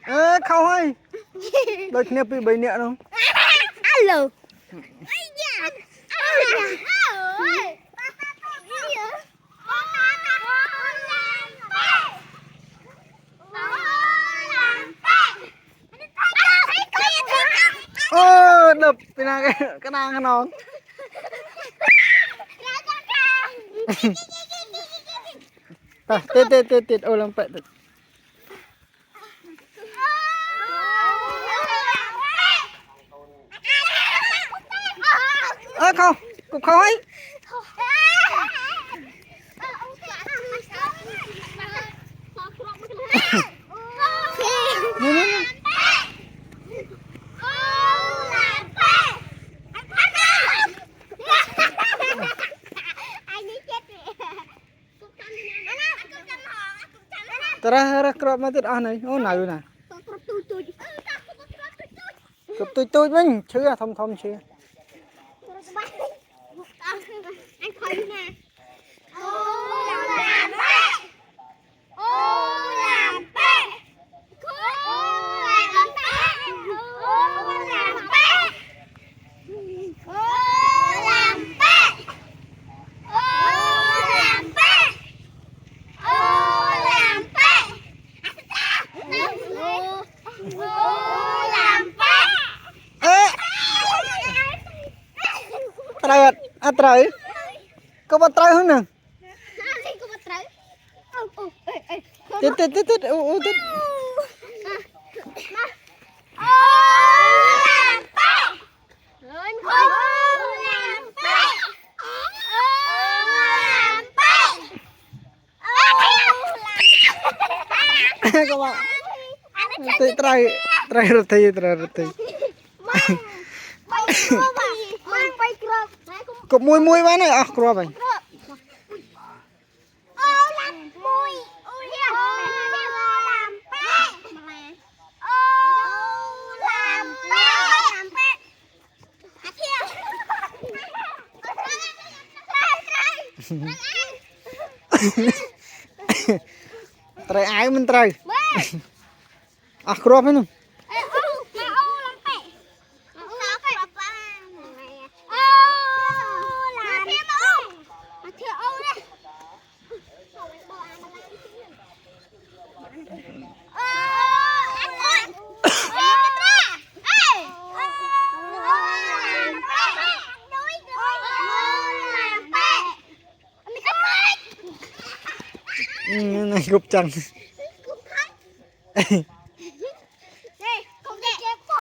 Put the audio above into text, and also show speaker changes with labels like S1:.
S1: ê khâu ơi đôi khi bị bệnh nhẹ không
S2: alo
S1: ô đập cái nào cái nào cái nón tết ô làm bậy ơ không cục khâu ấy Tara crop mà tết này ô nào nè cục tôi mình chưa thông chưa
S2: anh khỏi nè
S1: trời có bắt trời hơn nè tết các bạn trai roti cục mui bán này à crop này trai ai mình trai à crop ấy nè này cục trần